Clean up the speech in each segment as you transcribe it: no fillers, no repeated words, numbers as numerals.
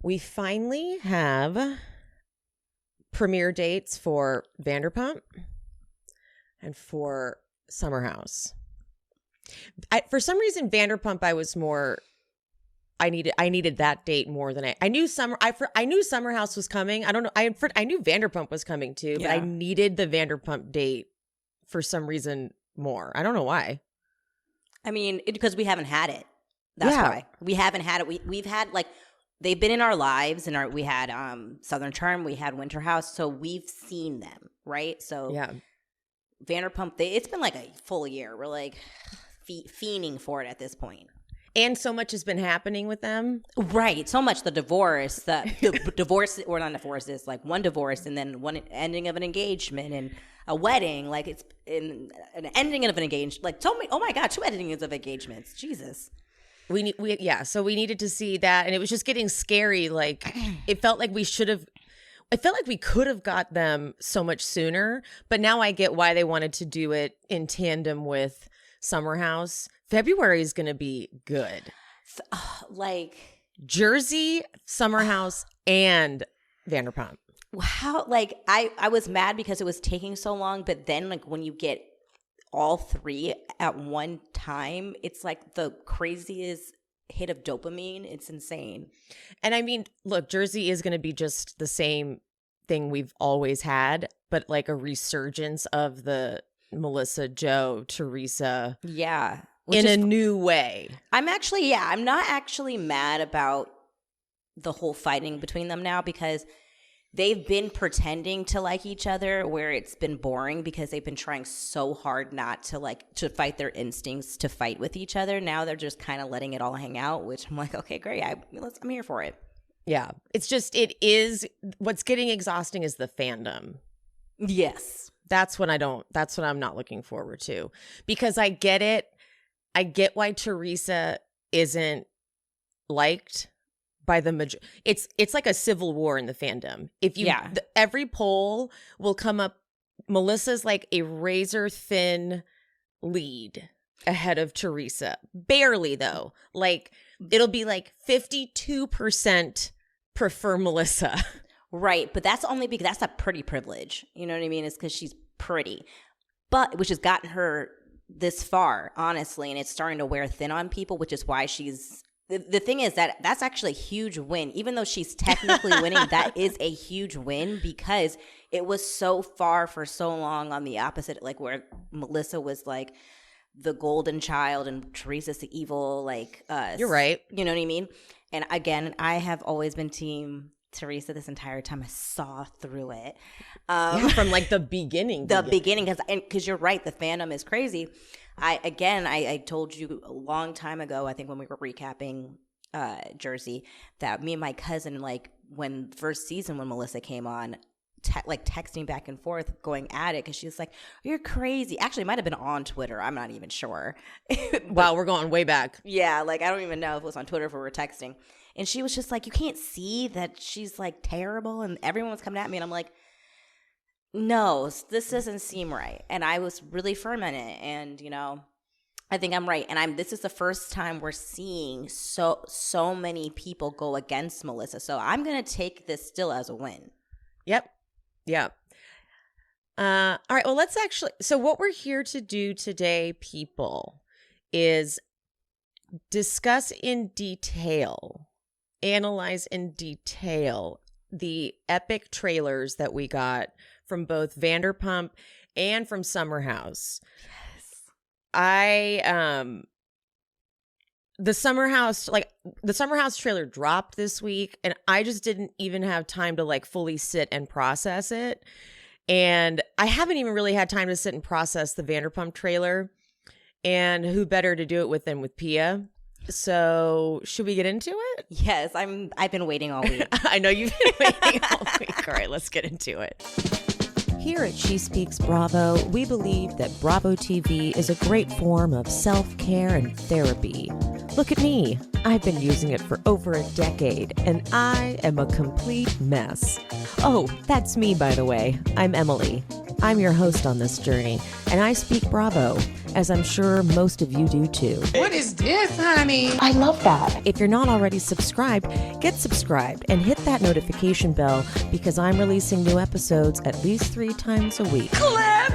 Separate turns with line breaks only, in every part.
We finally have premiere dates for Vanderpump and for Summer House. For some reason, Vanderpump, I needed that date more than I knew I knew Summer House was coming. I don't know. I knew Vanderpump was coming too, but I needed the Vanderpump date for some reason more. I don't know why.
I mean, because we haven't had it. That's why. We haven't had it. We've had like they've been in our lives, and we had Southern Charm, we had Winter House, so we've seen them, right? So
yeah,
Vanderpump, it's been like a full year. We're like fiending for it at this point.
And so much has been happening with them.
Right. So much. The divorce, the divorce, or not divorce, is like one divorce and then one ending of an engagement and a wedding. Like it's in an ending of an engagement. Like, oh my God, 2 endings of engagements. Jesus.
So we needed to see that. And it was just getting scary. Like it felt like we could have got them so much sooner. But now I get why they wanted to do it in tandem with Summer House. February is going to be good.
Like
Jersey, Summer House, and Vanderpump.
Wow. Like I was mad because it was taking so long, but then like when you get all 3 at one time, it's like the craziest hit of dopamine. It's insane.
And I mean, look, Jersey is going to be just the same thing we've always had, but like a resurgence of the Melissa, Joe, Teresa.
Yeah.
In a new way.
I'm not actually mad about the whole fighting between them now because they've been pretending to like each other where it's been boring because they've been trying so hard not to fight their instincts to fight with each other. Now they're just kind of letting it all hang out, which I'm like, okay, great. I'm here for it.
Yeah. It's just, what's getting exhausting is the fandom.
Yes.
That's what I'm not looking forward to because I get it. I get why Teresa isn't liked by the majority. It's like a civil war in the fandom. Every poll will come up. Melissa's like a razor thin lead ahead of Teresa. Barely though. Like it'll be like 52% prefer Melissa.
Right. But that's only because that's a pretty privilege. You know what I mean? It's because she's pretty, but which has gotten her this far, honestly, and it's starting to wear thin on people, which is why she's the thing is that's actually a huge win. Even though she's technically winning, that is a huge win because it was so far for so long on the opposite, like where Melissa was like the golden child and Teresa's the evil, like
you're right.
You know what I mean? And again, I have always been team Teresa this entire time. I saw through it
from like the beginning
because you're right, the fandom is crazy. I told you a long time ago, I think when we were recapping Jersey, that me and my cousin, like when first season when Melissa came on, texting back and forth, going at it because she was like, "You're crazy." Actually, it might have been on Twitter. I'm not even sure.
Wow, we're going way back.
Yeah, like I don't even know if it was on Twitter if we were texting. And she was just like, "You can't see that she's like terrible," and everyone was coming at me, and I'm like, "No, this doesn't seem right." And I was really firm in it, and I think I'm right. And this is the first time we're seeing so many people go against Melissa. So I'm gonna take this still as a win.
Yep. Yeah. All right. Well, so what we're here to do today, people, is discuss in detail, analyze in detail the epic trailers that we got from both Vanderpump and from Summer House. Yes. The Summer House trailer dropped this week, and I just didn't even have time to like fully sit and process it. And I haven't even really had time to sit and process the Vanderpump trailer. And who better to do it with than with Pia? So should we get into it?
Yes, I've been waiting all week.
I know you've been waiting all week. All right, let's get into it. Here at She Speaks Bravo, we believe that Bravo TV is a great form of self-care and therapy. Look at me. I've been using it for over a decade, and I am a complete mess. Oh, that's me, by the way. I'm Emily. I'm your host on this journey, and I speak Bravo, as I'm sure most of you do too.
What is this, honey?
I love that.
If you're not already subscribed, get subscribed and hit that notification bell because I'm releasing new episodes at least 3 times a week.
Clip!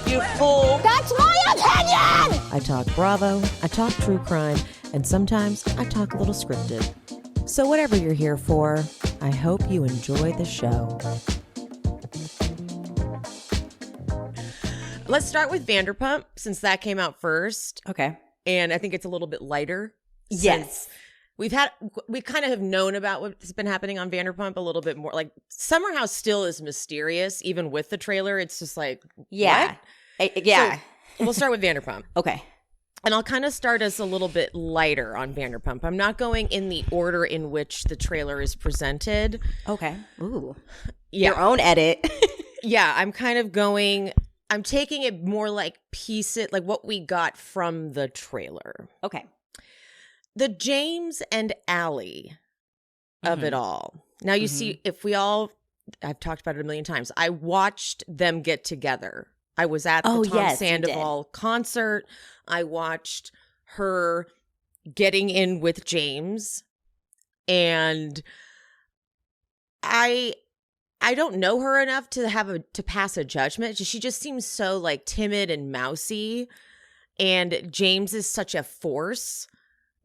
You fool!
That's my opinion!
I talk Bravo, I talk true crime, and sometimes I talk a little scripted. So whatever you're here for, I hope you enjoy the show. Let's start with Vanderpump, since that came out first.
Okay.
And I think it's a little bit lighter.
Yes.
We kind of have known about what's been happening on Vanderpump a little bit more. Like, Summer House still is mysterious, even with the trailer. It's just like,
Yeah.
what?
Yeah.
So we'll start with Vanderpump.
Okay.
And I'll kind of start us a little bit lighter on Vanderpump. I'm not going in the order in which the trailer is presented.
Okay. Ooh.
Yeah.
Your own edit.
Yeah, I'm taking it more like like what we got from the trailer.
Okay.
The James and Allie of it all. Now you see, I've talked about it a million times. I watched them get together. I was at the Tom Sandoval concert. I watched her getting in with James. And I don't know her enough to pass a judgment. She just seems so like timid and mousy. And James is such a force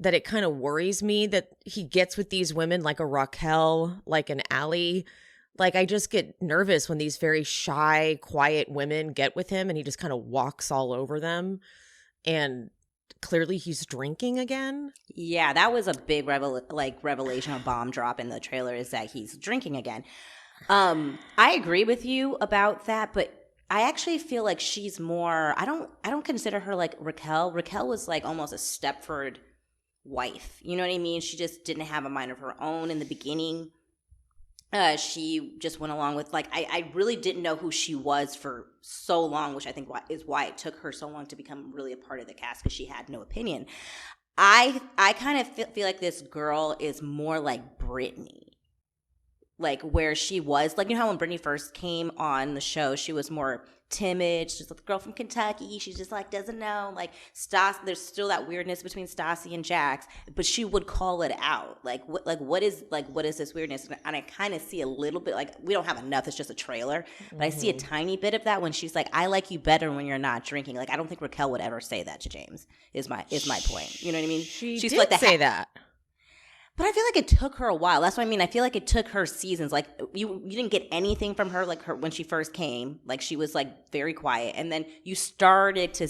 that it kind of worries me that he gets with these women like a Raquel, like an Allie. Like, I just get nervous when these very shy, quiet women get with him and he just kind of walks all over them. And clearly he's drinking again.
Yeah, that was a big revelation, a bomb drop in the trailer, is that he's drinking again. I agree with you about that, but I actually feel like she's more, I don't consider her like Raquel. Raquel was like almost a Stepford wife. You know what I mean? She just didn't have a mind of her own in the beginning. She just went along with, like, I really didn't know who she was for so long, which I think is why it took her so long to become really a part of the cast, because she had no opinion. I kind of feel like this girl is more like Britney. Like, where she was, like, you know how when Britney first came on the show, she was more timid. She's like the girl from Kentucky. She just, like, doesn't know. Like, there's still that weirdness between Stassi and Jax, but she would call it out. What is this weirdness? And I kind of see a little bit, like, we don't have enough. It's just a trailer. But I see a tiny bit of that when she's like, I like you better when you're not drinking. Like, I don't think Raquel would ever say that to James, is my point. You know what I mean?
She's
did
like say that.
But I feel like it took her a while. That's what I mean. I feel like it took her seasons. Like, you didn't get anything from her, like, her when she first came. Like, she was, like, very quiet. And then you started to,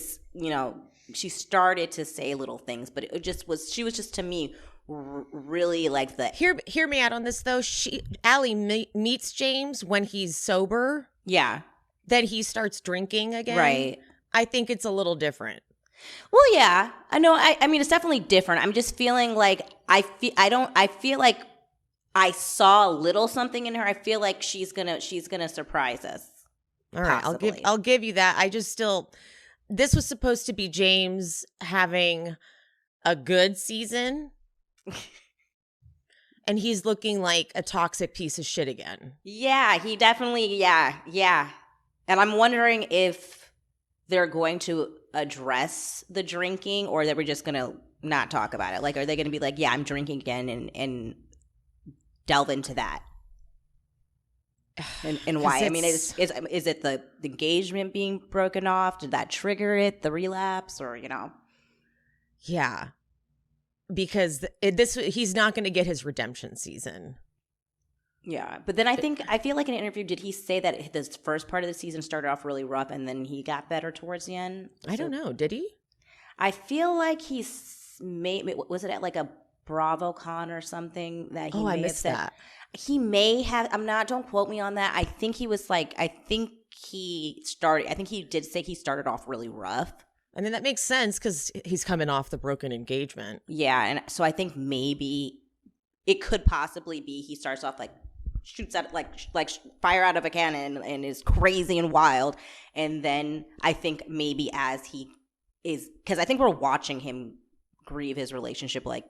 she started to say little things. But she was just, to me, really like the...
Hear me out on this, though. Allie meets James when he's sober.
Yeah.
Then he starts drinking again.
Right.
I think it's a little different.
Well, yeah, I know. I mean, it's definitely different. I'm just feeling like I feel like I saw a little something in her. I feel like she's gonna surprise us.
All right,
possibly.
I'll give you that. I just this was supposed to be James having a good season, and he's looking like a toxic piece of shit again.
Yeah, he definitely. Yeah. And I'm wondering if they're going to address the drinking, or that we're just gonna not talk about it. Like, are they gonna be like, yeah, I'm drinking again, and delve into that and why? I mean, is it the engagement being broken off? Did that trigger it, the relapse, or
Yeah, because he's not going to get his redemption season.
Yeah, but then I feel like in an interview, did he say that this first part of the season started off really rough and then he got better towards the end?
I don't know. Did he?
I feel like was it at like a BravoCon or something that he
I missed that.
He may have, don't quote me on that. I think he was like, I think he did say he started off really rough.
I mean, that makes sense because he's coming off the broken engagement.
Yeah, and so I think maybe it could possibly be he starts off like, shoots out like fire out of a cannon and is crazy and wild, and then I think maybe as he is, because I think we're watching him grieve his relationship like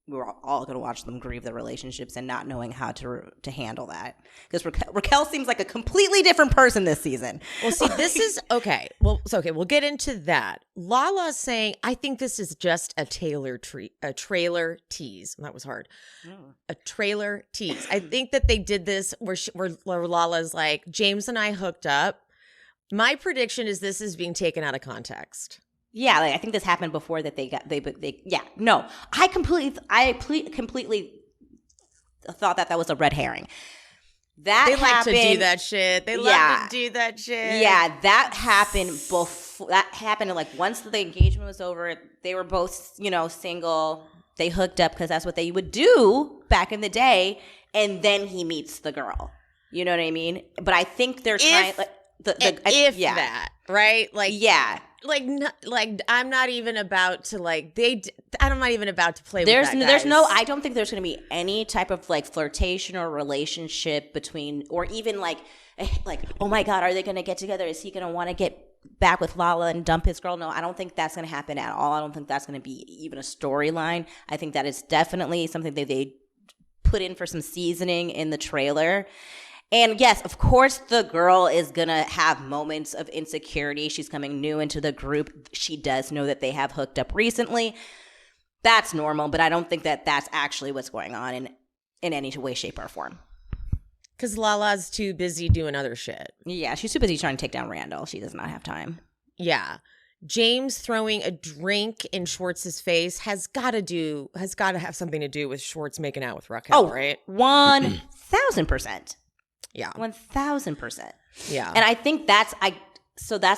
we were all going to watch them grieve their relationships and not knowing how to handle that. Because Raquel seems like a completely different person this season.
Well, see, this is okay. Well, so okay, we'll get into that. Lala's saying, I think this is just a trailer tease. That was hard. A trailer tease. I think that they did this where Lala's like, James and I hooked up. My prediction is this is being taken out of context.
Yeah, like, I think this happened before that no. I completely thought that was a red herring. They like to do that shit. They love to do that shit. Yeah, that happened before. That happened like once the engagement was over. They were both, single. They hooked up because that's what they would do back in the day. And then he meets the girl. You know what I mean? But I think they're trying.
That, right? Like, yeah. Like I'm not even about to I'm not even about to play with that, guys.
I don't think there's going to be any type of like flirtation or relationship between, or even like, oh my God, are they going to get together? Is he going to want to get back with Lala and dump his girl? No, I don't think that's going to happen at all. I don't think that's going to be even a storyline. I think that is definitely something that they put in for some seasoning in the trailer. And yes, of course, the girl is going to have moments of insecurity. She's coming new into the group. She does know that they have hooked up recently. That's normal, but I don't think that that's actually what's going on in any way, shape, or form.
Because Lala's too busy doing other shit.
Yeah, she's too busy trying to take down Randall. She does not have time.
Yeah. James throwing a drink in Schwartz's face has got to have something to do with Schwartz making out with Raquel, right?
1,000%.
Yeah.
1,000%.
Yeah.
And I think that's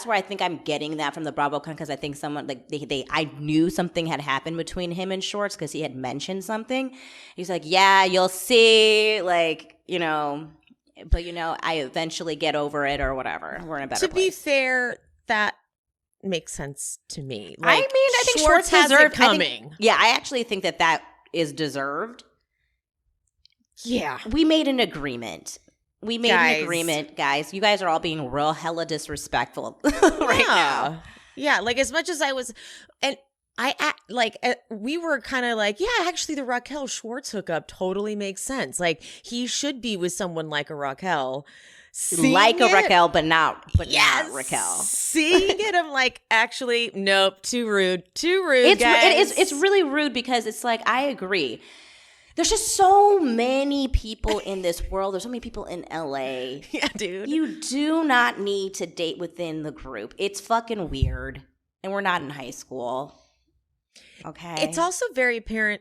where I think I'm getting that from the BravoCon, because I think someone like I knew something had happened between him and Schwartz because he had mentioned something. He's like, yeah, you'll see, but I eventually get over it or whatever. We're in a better place.
To be fair, that makes sense to me.
I think Schwartz
has
deserved
it coming.
I actually think that is deserved.
Yeah.
We made an agreement. An agreement, guys. You guys are all being real hella disrespectful right now.
Yeah, like as much as I was, and we were kind of like, yeah, actually the Raquel Schwartz hookup totally makes sense. Like he should be with someone like a Raquel.
Raquel, but not Raquel.
Seeing it, I'm like, actually, nope, too rude, guys.
It's really rude because it's like, I agree. There's just so many people in this world. There's so many people in LA.
Yeah, dude.
You do not need to date within the group. It's fucking weird. And we're not in high school. Okay.
It's also very apparent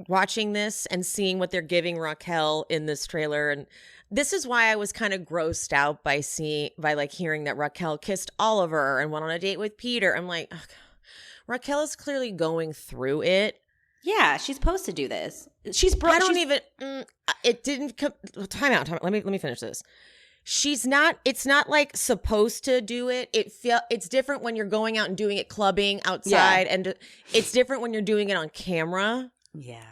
watching this and seeing what they're giving Raquel in this trailer. And this is why I was kind of grossed out by hearing that Raquel kissed Oliver and went on a date with Peter. I'm like, oh, Raquel is clearly going through it.
Yeah, she's supposed to do this.
It didn't come. Time out. Let me finish this. She's not. It's not like supposed to do it. It's different when you're going out and doing it clubbing outside, and it's different when you're doing it on camera.
Yeah,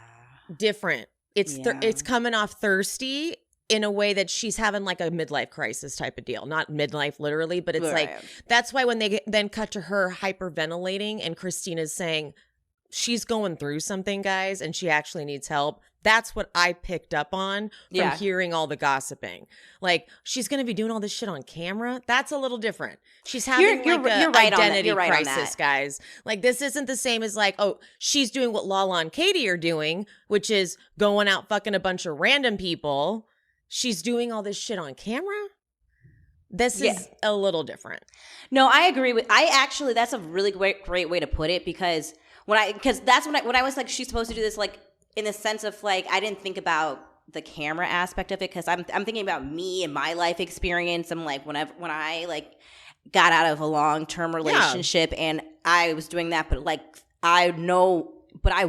different. It's coming off thirsty in a way that she's having like a midlife crisis type of deal. Not midlife literally, but it's like that's why when they then cut to her hyperventilating and Christina's saying, she's going through something, guys, and she actually needs help. That's what I picked up on from hearing all the gossiping. Like, she's going to be doing all this shit on camera? That's a little different. She's having an identity crisis, guys. Like, this isn't the same as like, oh, she's doing what Lala and Katie are doing, which is going out fucking a bunch of random people. She's doing all this shit on camera? This is a little different.
No, I agree that's a really great way to put it, because when I was like, she's supposed to do this, like, in the sense of like, I didn't think about the camera aspect of it, because I'm thinking about me and my life experience. I'm like, when I like got out of a long-term relationship and I was doing that, but like, I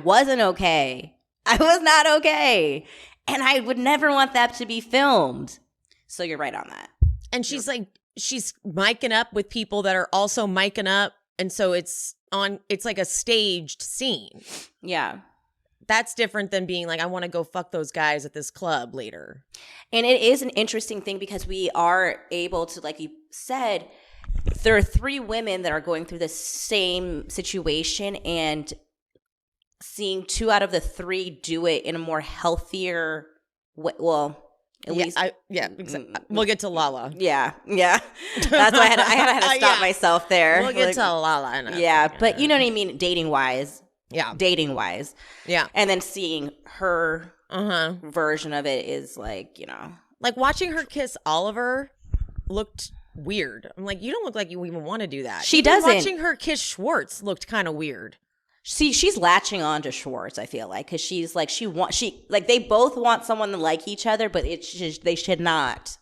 wasn't okay. I was not okay. And I would never want that to be filmed. So you're right on that.
And she's micing up with people that are also micing up. And so it's like a staged scene.
Yeah.
That's different than being like, I want to go fuck those guys at this club later.
And it is an interesting thing because we are able to, like you said, there are 3 women that are going through the same situation, and seeing 2 out of the 3 do it in a more healthier way. Well, at least.
Exactly. We'll get to Lala.
Yeah. That's why I had to stop myself there.
We'll get to Lala.
But you know what I mean? Dating-wise.
Yeah.
Dating-wise.
Yeah.
And then seeing her version of it is like, you know.
Like watching her kiss Oliver looked weird. I'm like, you don't look like you even want to do that.
She doesn't.
Watching her kiss Schwartz looked kind of weird.
See, she's latching on to Schwartz, I feel like, because she's like, they both want someone to like each other, but they should not.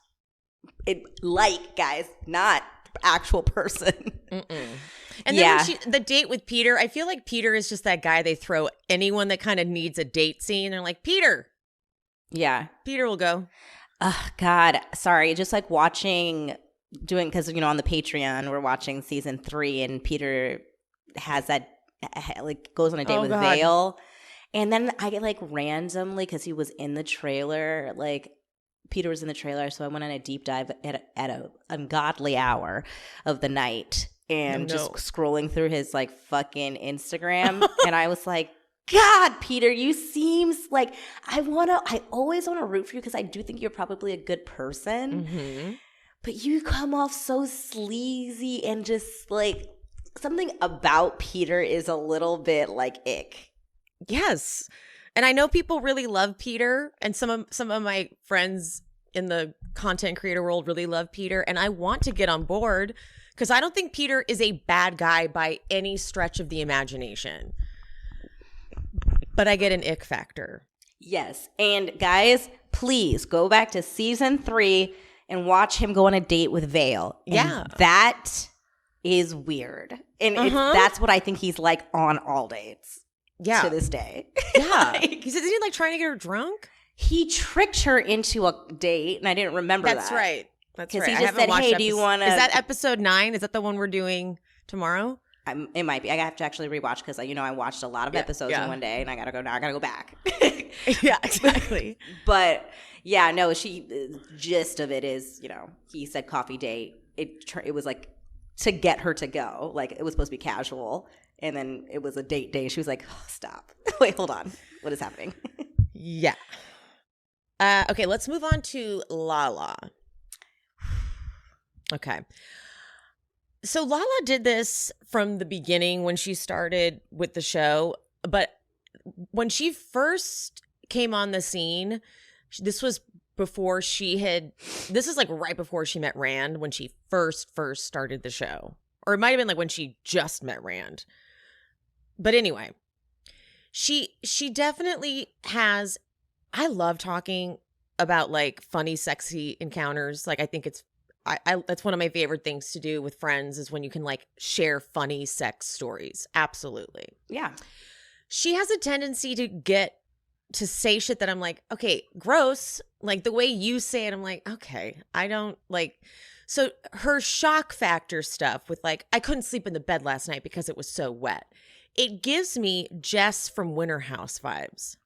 Guys, not actual person.
Mm-mm. And then when the date with Peter, I feel like Peter is just that guy they throw anyone that kind of needs a date scene. They're like, Peter.
Yeah.
Peter will go.
Oh, God. Sorry. Just like because, you know, on the Patreon, we're watching season 3 and Peter has that, like, goes on a date with Vale. And then I get like randomly, because he was in the trailer, like, Peter was in the trailer. So I went on a deep dive at an ungodly hour of the night and just scrolling through his like fucking Instagram. And I was like, God, Peter, you seems like I always want to root for you because I do think you're probably a good person. Mm-hmm. But you come off so sleazy and just like something about Peter is a little bit like ick.
Yes. And I know people really love Peter, and some of my friends in the content creator world really love Peter, and I want to get on board because I don't think Peter is a bad guy by any stretch of the imagination. But I get an ick factor.
Yes. And guys, please go back to season 3 and watch him go on a date with Vale.
Yeah.
And that is weird. And that's what I think he's like on all dates.
Yeah.
To this day.
Yeah. Isn't he like trying to get her drunk?
He tricked her into a date, and I didn't remember that.
That's right. That's right.
Because he just said, hey, do you want to...
Is that episode 9? Is that the one we're doing tomorrow?
It might be. I have to actually rewatch because, you know, I watched a lot of episodes in one day, and I got to go back.
Yeah, exactly.
But, yeah, no, gist of it is, you know, he said coffee date. It was like to get her to go. Like, it was supposed to be casual. And then it was a date day. She was like, oh, stop. Wait, hold on. What is happening?
Yeah. Okay, let's move on to Lala. Okay. So Lala did this from the beginning when she started with the show. But when she first came on the scene, this was like right before she met Rand, when she first started the show. Or it might have been like when she just met Rand. But anyway, she definitely has, I love talking about like funny, sexy encounters. Like I think that's one of my favorite things to do with friends is when you can like share funny sex stories. Absolutely. Yeah. She has a tendency to say shit that I'm like, okay, gross. Like the way you say it, I'm like, okay, I don't like. So her shock factor stuff with like, I couldn't sleep in the bed last night because it was so wet. It gives me Jess from Winter House vibes.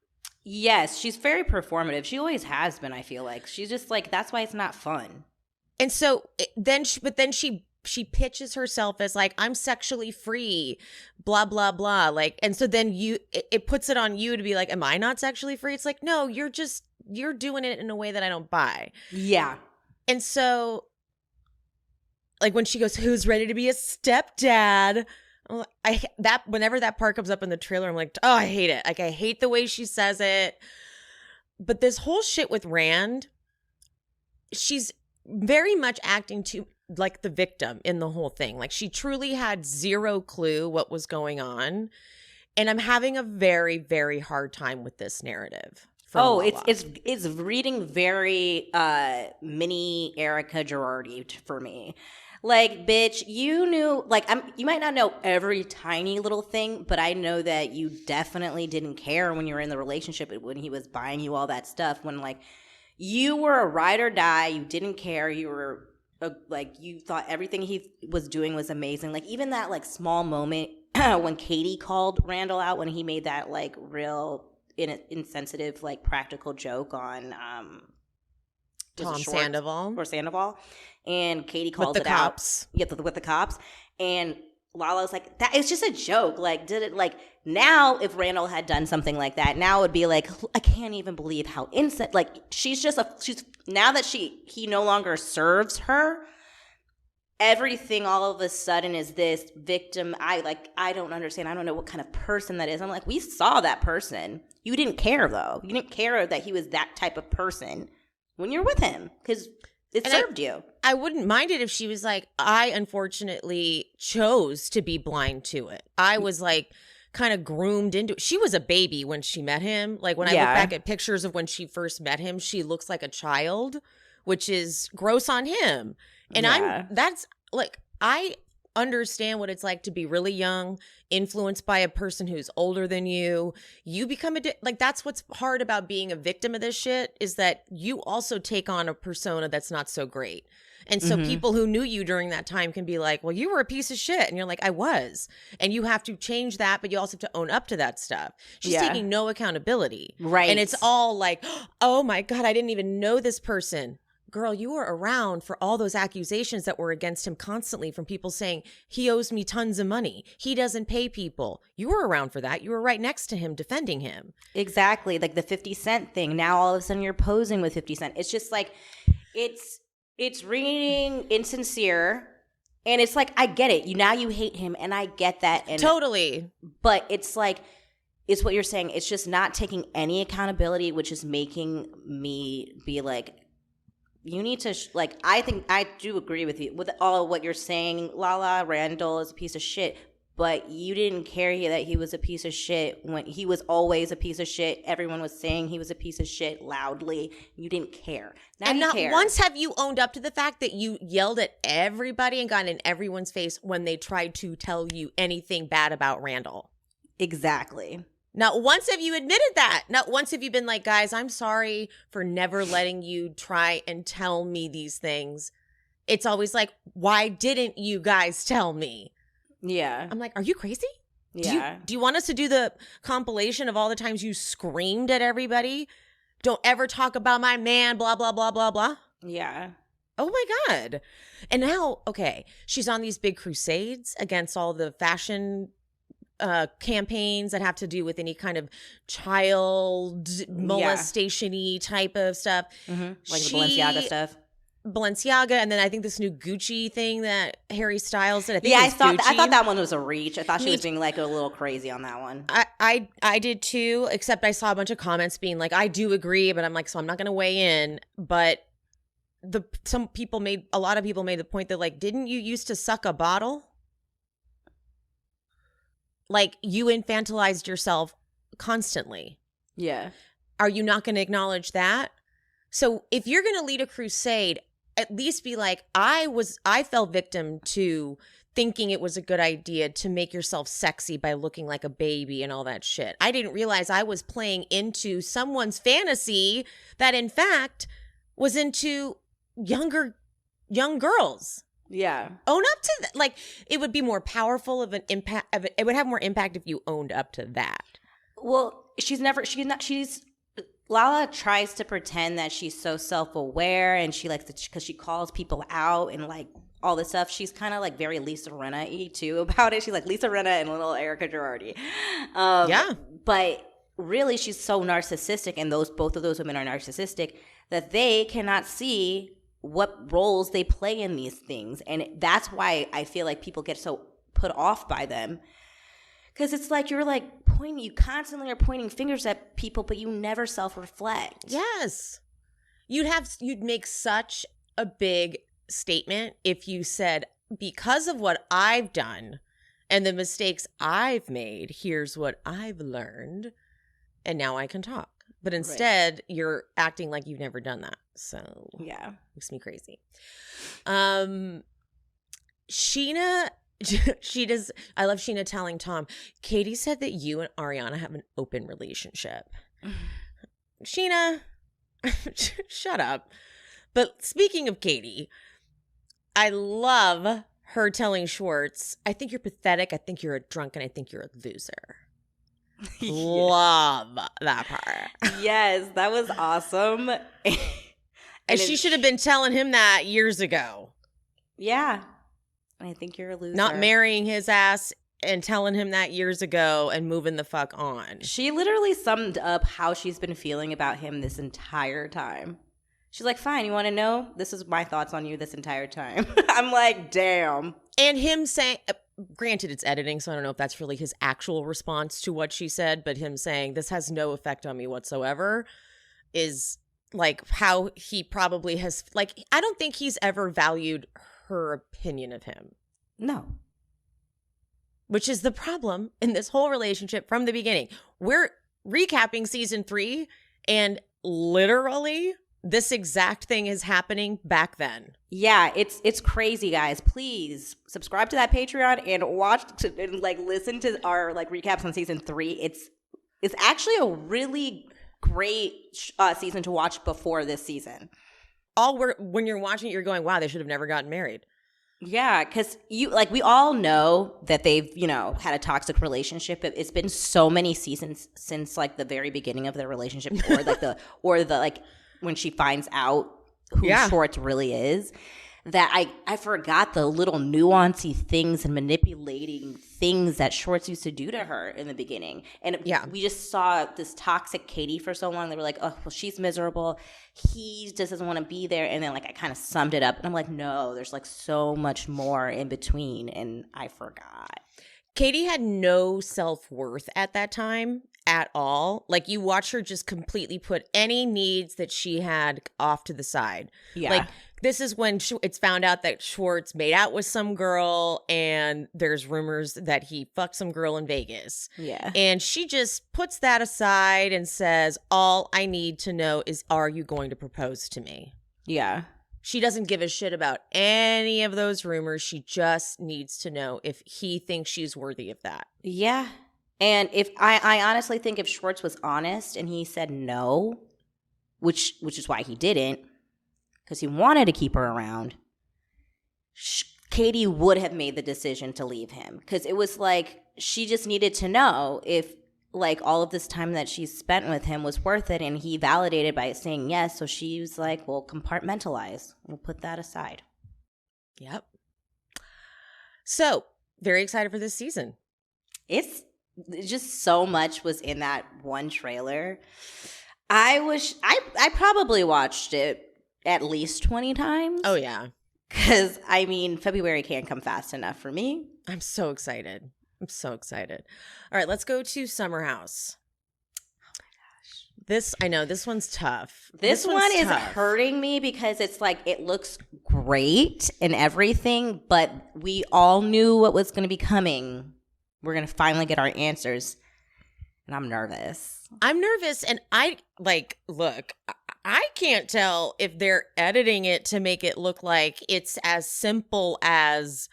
Yes, she's very performative. She always has been, I feel like. She's just like, that's why it's not fun.
And so then she pitches herself as like, I'm sexually free, blah, blah, blah. Like, and so then it puts it on you to be like, am I not sexually free? It's like, no, you're doing it in a way that I don't buy.
Yeah.
And so like when she goes, who's ready to be a stepdad? Whenever that part comes up in the trailer, I'm like, oh, I hate it. Like, I hate the way she says it. But this whole shit with Rand, she's very much acting to like the victim in the whole thing. Like, she truly had zero clue what was going on. And I'm having a very, very hard time with this narrative.
Lala. It's reading very mini Erica Girardi for me. Like, bitch, you knew, like, you might not know every tiny little thing, but I know that you definitely didn't care when you were in the relationship, when he was buying you all that stuff, when, like, you were a ride or die, you didn't care, you were, like, you thought everything he was doing was amazing. Like, even that, like, small moment when Katie called Randall out, when he made that, like, real insensitive, like, practical joke on,
Tom Sandoval.
Or Sandoval. And Katie calls
with the
it
cops.
out. Yeah, with the cops. And Lala's like, that it's just a joke. Like, did it, like, now if Randall had done something like that, now it would be like, I can't even believe how insane, like, she's now that he no longer serves her, everything all of a sudden is this victim. I don't understand. I don't know what kind of person that is. I'm like, we saw that person. You didn't care, though. You didn't care that he was that type of person when you're with him because it served you.
I wouldn't mind it if she was like, I unfortunately chose to be blind to it. I was like kind of groomed into it. She was a baby when she met him. Like when I look back at pictures of when she first met him, she looks like a child, which is gross on him. And I understand what it's like to be really young, influenced by a person who's older than you. You become that's what's hard about being a victim of this shit, is that you also take on a persona that's not so great. And so people who knew you during that time can be like, well, you were a piece of shit. And you're like, I was. And you have to change that, but you also have to own up to that stuff. She's taking no accountability.
Right.
And it's all like, oh my God, I didn't even know this person. Girl, you were around for all those accusations that were against him constantly from people saying, he owes me tons of money. He doesn't pay people. You were around for that. You were right next to him defending him.
Exactly. Like the 50 Cent thing. Now all of a sudden you're posing with 50 Cent. It's just like, it's ringing insincere. And it's like, I get it. Now you hate him and I get that. And
totally.
But it's like, it's what you're saying. It's just not taking any accountability, which is making me be like, you need to, I think I do agree with you with all of what you're saying. Lala, Randall is a piece of shit, but you didn't care that he was a piece of shit when he was always a piece of shit. Everyone was saying he was a piece of shit loudly. You didn't care. Now
and
you
not
care.
once have you owned up to the fact that you yelled at everybody and got in everyone's face when they tried to tell you anything bad about Randall.
Exactly.
Not once have you admitted that. Not once have you been like, guys, I'm sorry for never letting you try and tell me these things. It's always like, why didn't you guys tell me?
Yeah.
I'm like, are you crazy?
Yeah.
Do you want us to do the compilation of all the times you screamed at everybody? Don't ever talk about my man, blah, blah, blah, blah, blah.
Yeah.
Oh my God. And now, okay, she's on these big crusades against all the fashion campaigns that have to do with any kind of child molestation-y type of stuff.
Mm-hmm. Like the Balenciaga stuff.
Balenciaga, and then I think this new Gucci thing that Harry Styles did.
I thought that one was a reach. I thought she was being like a little crazy on that one.
I did too, except I saw a bunch of comments being like, I do agree, but I'm like, so I'm not going to weigh in. But a lot of people made the point that like, didn't you used to suck a bottle? Like, you infantilized yourself constantly.
Yeah.
Are you not going to acknowledge that? So if you're going to lead a crusade, at least be like, I fell victim to thinking it was a good idea to make yourself sexy by looking like a baby and all that shit. I didn't realize I was playing into someone's fantasy that, in fact, was into young girls.
Yeah.
Own up to that. Like, it would be more powerful of an impact. It would have more impact if you owned up to that.
Well, Lala tries to pretend that she's so self-aware and she likes to, because she calls people out and like all this stuff. She's kind of like very Lisa Rinna-y too about it. She's like Lisa Rinna and little Erica Girardi. Yeah. But really, she's so narcissistic, and both of those women are narcissistic, that they cannot see what roles they play in these things. And that's why I feel like people get so put off by them. Because it's like you're like you constantly are pointing fingers at people, but you never self-reflect.
Yes. You'd make such a big statement if you said, because of what I've done and the mistakes I've made, here's what I've learned, and now I can talk. But instead, You're acting like you've never done that. So
yeah,
makes me crazy. Sheena, she does. I love Sheena telling Tom, Katie said that you and Ariana have an open relationship. Sheena, shut up. But speaking of Katie, I love her telling Schwartz, I think you're pathetic, I think you're a drunk, and I think you're a loser. Love that part.
Yes, that was awesome.
And she should have been telling him that years ago.
Yeah. I think you're a loser.
Not marrying his ass and telling him that years ago and moving the fuck on.
She literally summed up how she's been feeling about him this entire time. She's like, fine, you want to know? This is my thoughts on you this entire time. I'm like, damn.
And him saying, granted it's editing, so I don't know if that's really his actual response to what she said, but him saying, this has no effect on me whatsoever, is like how he probably has, like, I don't think he's ever valued her opinion of him.
No.
Which is the problem in this whole relationship from the beginning. We're recapping season 3, and literally this exact thing is happening back then.
Yeah, it's crazy, guys. Please subscribe to that Patreon and listen to our recaps on season 3. It's actually a really great season to watch before this season.
When you're watching it, you're going, wow, they should have never gotten married.
Yeah, because we all know that they've, had a toxic relationship. It's been so many seasons since the very beginning of their relationship, or the when she finds out who Schwartz really is, that I forgot the little nuancy things and manipulating things that Schwartz used to do to her in the beginning. And we just saw this toxic Katie for so long. They were like, oh, well, she's miserable. He just doesn't want to be there. And then I kind of summed it up. And I'm like, no, there's so much more in between. And I forgot.
Katie had no self-worth at that time at all. You watch her just completely put any needs that she had off to the side.
Yeah.
This is when it's found out that Schwartz made out with some girl, and there's rumors that he fucked some girl in Vegas.
Yeah.
And she just puts that aside and says, all I need to know is, are you going to propose to me?
Yeah.
She doesn't give a shit about any of those rumors. She just needs to know if he thinks she's worthy of that.
Yeah. And if I honestly think if Schwartz was honest and he said no, which is why he didn't, because he wanted to keep her around, Katie would have made the decision to leave him. Because it was she just needed to know if all of this time that she spent with him was worth it, and he validated by saying yes. So she was like, well, compartmentalize. We'll put that aside.
Yep. So, very excited for this season.
It's just so much was in that one trailer. I probably watched it at least 20 times.
Oh, yeah.
Because, February can't come fast enough for me.
I'm so excited. All right, let's go to Summer House. Oh, my gosh. I know, this one's tough.
This one is hurting me because it's it looks great and everything, but we all knew what was going to be coming. We're going to finally get our answers. And I'm nervous.
And look, I can't tell if they're editing it to make it look like it's as simple as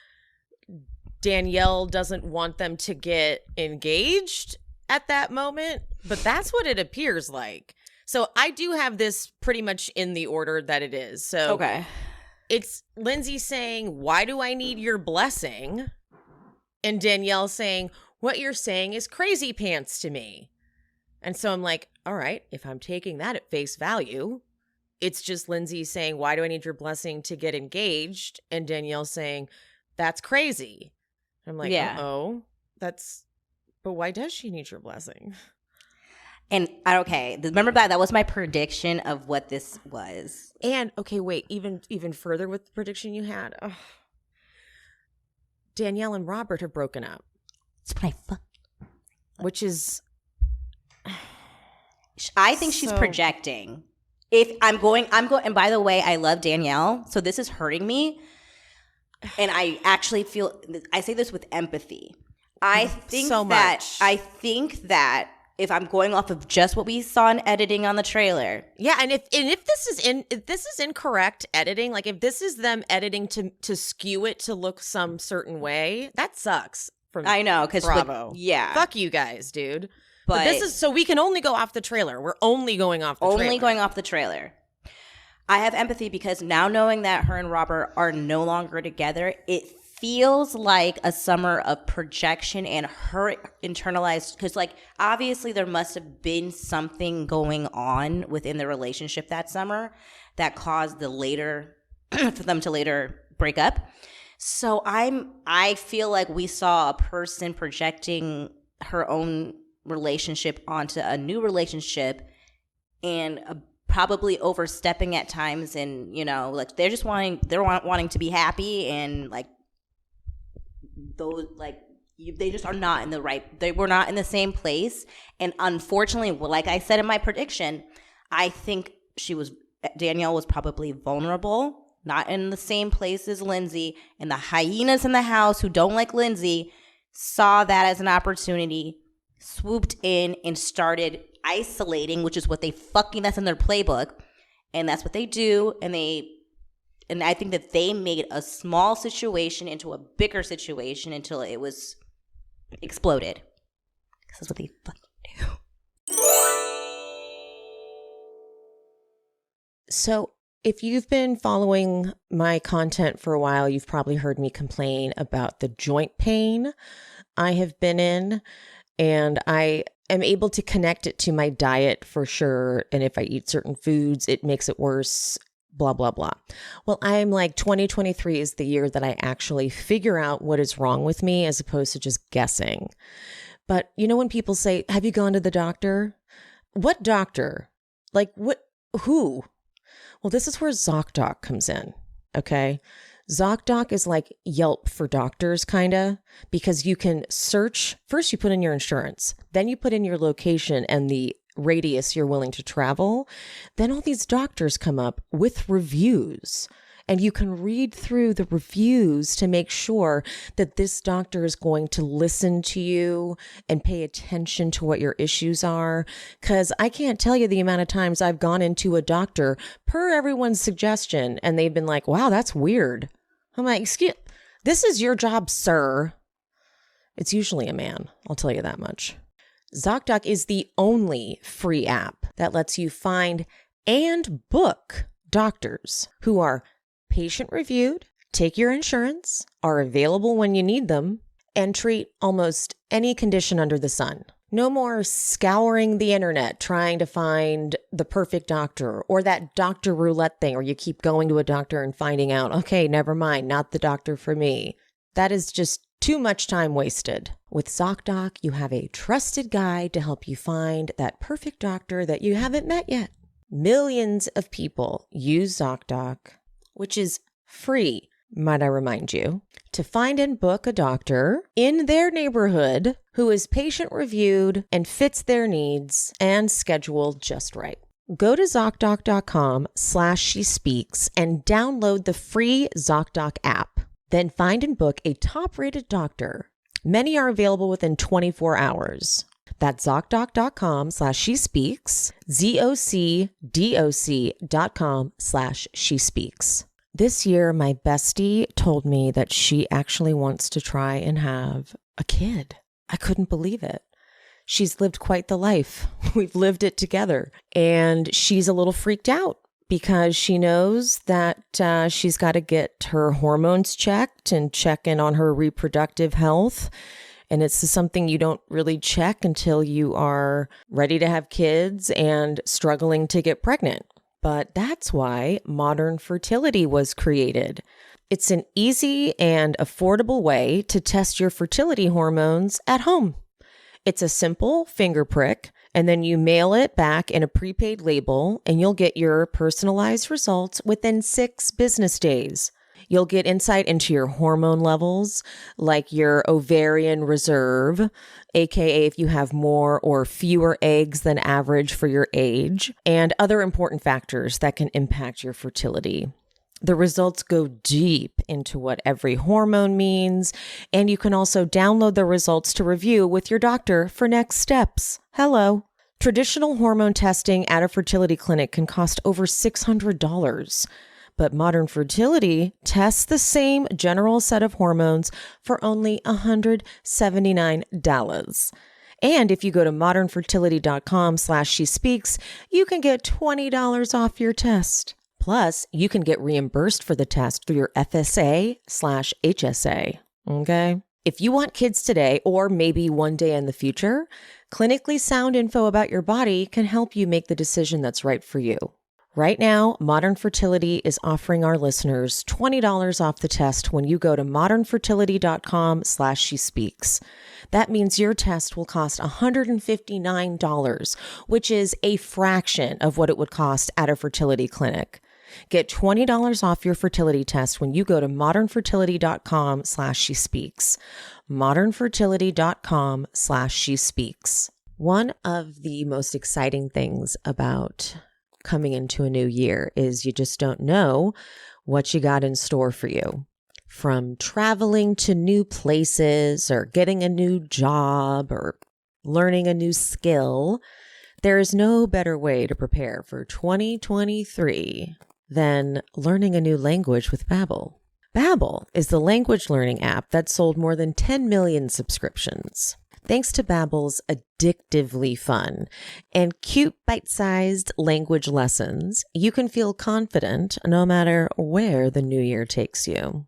Danielle doesn't want them to get engaged at that moment, but that's what it appears like. So I do have this pretty much in the order that it is. So
okay.
It's Lindsay saying, why do I need your blessing? And Danielle saying, what you're saying is crazy pants to me. And so I'm like, all right, if I'm taking that at face value, it's just Lindsay saying, why do I need your blessing to get engaged? And Danielle saying, that's crazy. I'm like, but why does she need your blessing?
And remember that was my prediction of what this was.
And okay, wait, even further with the prediction you had. Oh. Danielle and Robert have broken up.
That's what I fuck.
Which is,
I think she's projecting. If I'm going, and by the way, I love Danielle, so this is hurting me. And I actually feel, I say this with empathy. I think that if I'm going off of just what we saw in editing on the trailer.
Yeah, and if this is incorrect editing, if this is them editing to skew it to look some certain way, that sucks.
I know, because
Bravo.
Fuck
you guys, dude. But this is, so we can only go off the trailer. We're only going off the trailer.
Only going off the trailer. I have empathy because now knowing that her and Robert are no longer together, it feels like a summer of projection and her internalized, because obviously there must have been something going on within the relationship that summer that caused for them to later break up. So I feel like we saw a person projecting her own relationship onto a new relationship and probably overstepping at times, and like they're wanting to be happy, and like those like they just are not in the right, they were not in the same place. And unfortunately, like I said in my prediction, I think Danielle was probably vulnerable, not in the same place as Lindsay, and the hyenas in the house who don't like Lindsay saw that as an opportunity, swooped in and started isolating, which is what that's in their playbook, and that's what they do. And I think that they made a small situation into a bigger situation until it was exploded. This is what they fucking do.
So if you've been following my content for a while, you've probably heard me complain about the joint pain I have been in, and I am able to connect it to my diet for sure. And if I eat certain foods, it makes it worse, blah, blah, blah. Well, I'm like 2023 is the year that I actually figure out what is wrong with me as opposed to just guessing. But when people say, have you gone to the doctor? What doctor? Like what? Who? Well, this is where ZocDoc comes in, okay? ZocDoc is like Yelp for doctors, kind of, because you can search. First, you put in your insurance. Then you put in your location and the radius you're willing to travel. Then all these doctors come up with reviews. And you can read through the reviews to make sure that this doctor is going to listen to you and pay attention to what your issues are. Because I can't tell you the amount of times I've gone into a doctor per everyone's suggestion, and they've been like, wow, that's weird. I'm like, excuse, this is your job, sir. It's usually a man, I'll tell you that much. ZocDoc is the only free app that lets you find and book doctors who are patient reviewed, take your insurance, are available when you need them, and treat almost any condition under the sun. No more scouring the internet trying to find the perfect doctor, or that doctor roulette thing where you keep going to a doctor and finding out, okay, never mind, not the doctor for me. That is just too much time wasted. With ZocDoc, you have a trusted guide to help you find that perfect doctor that you haven't met yet. Millions of people use ZocDoc, which is free, might I remind you, to find and book a doctor in their neighborhood who is patient reviewed and fits their needs and scheduled just right. Go to ZocDoc.com/SheSpeaks and download the free ZocDoc app. Then find and book a top-rated doctor. Many are available within 24 hours. That's ZocDoc.com/SheSpeaks, ZocDoc.com/SheSpeaks. This year, my bestie told me that she actually wants to try and have a kid. I couldn't believe it. She's lived quite the life. We've lived it together. And she's a little freaked out because she knows that she's got to get her hormones checked and check in on her reproductive health. And it's something you don't really check until you are ready to have kids and struggling to get pregnant. But that's why modern fertility was created. It's an easy and affordable way to test your fertility hormones at home. It's a simple finger prick, and then you mail it back in a prepaid label, and you'll get your personalized results within 6 business days. You'll get insight into your hormone levels, like your ovarian reserve, aka if you have more or fewer eggs than average for your age, and other important factors that can impact your fertility. The results go deep into what every hormone means, and you can also download the results to review with your doctor for next steps. Hello. Traditional hormone testing at a fertility clinic can cost over $600. But modern fertility tests the same general set of hormones for only $179. And if you go to modernfertility.com/SheSpeaks, you can get $20 off your test. Plus, you can get reimbursed for the test through your FSA/HSA. Okay? If you want kids today, or maybe one day in the future, clinically sound info about your body can help you make the decision that's right for you. Right now, Modern Fertility is offering our listeners $20 off the test when you go to modernfertility.com/shespeaks. That means your test will cost $159, which is a fraction of what it would cost at a fertility clinic. Get $20 off your fertility test when you go to modernfertility.com/shespeaks. modernfertility.com/shespeaks. One of the most exciting things about coming into a new year is you just don't know what you got in store for you. From traveling to new places or getting a new job or learning a new skill, there is no better way to prepare for 2023 than learning a new language with Babbel. Babbel is the language learning app that sold more than 10 million subscriptions. Thanks to Babbel's addictively fun and cute bite-sized language lessons, you can feel confident no matter where the new year takes you.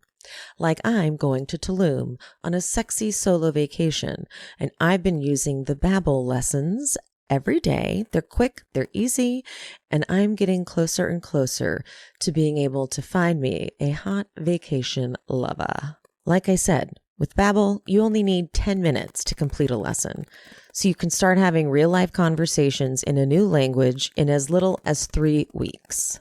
Like I'm going to Tulum on a sexy solo vacation, and I've been using the Babbel lessons every day. They're quick, they're easy, and I'm getting closer and closer to being able to find me a hot vacation lover. Like I said, with Babbel, you only need 10 minutes to complete a lesson, so you can start having real-life conversations in a new language in as little as 3 weeks.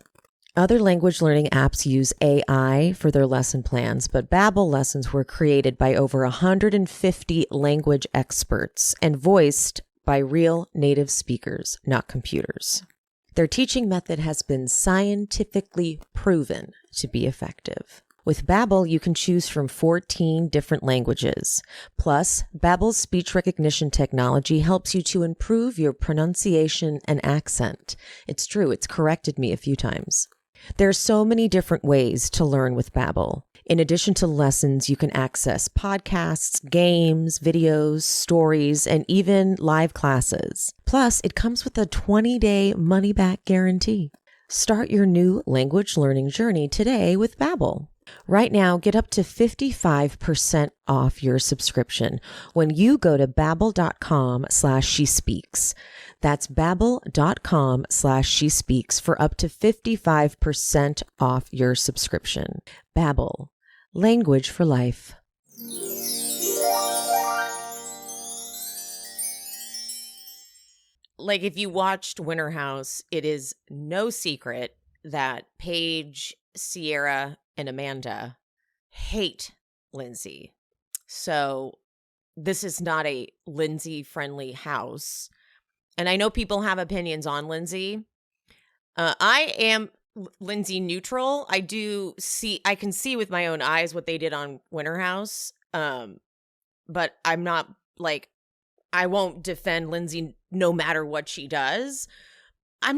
Other language learning apps use AI for their lesson plans, but Babbel lessons were created by over 150 language experts and voiced by real native speakers, not computers. Their teaching method has been scientifically proven to be effective. With Babbel, you can choose from 14 different languages. Plus, Babbel's speech recognition technology helps you to improve your pronunciation and accent. It's true, it's corrected me a few times. There are so many different ways to learn with Babbel. In addition to lessons, you can access podcasts, games, videos, stories, and even live classes. Plus, it comes with a 20-day money-back guarantee. Start your new language learning journey today with Babbel. Right now, get up to 55% off your subscription when you go to babbel.com/shespeaks. That's babbel.com/shespeaks for up to 55% off your subscription. Babbel, language for life. Like, if you watched Winter House, it is no secret that Paige, Ciara, and Amanda hate Lindsay. So this is not a Lindsay-friendly house. And I know people have opinions on Lindsay. I am Lindsay neutral. I can see with my own eyes what they did on Winter House. But I'm not I won't defend Lindsay no matter what she does. I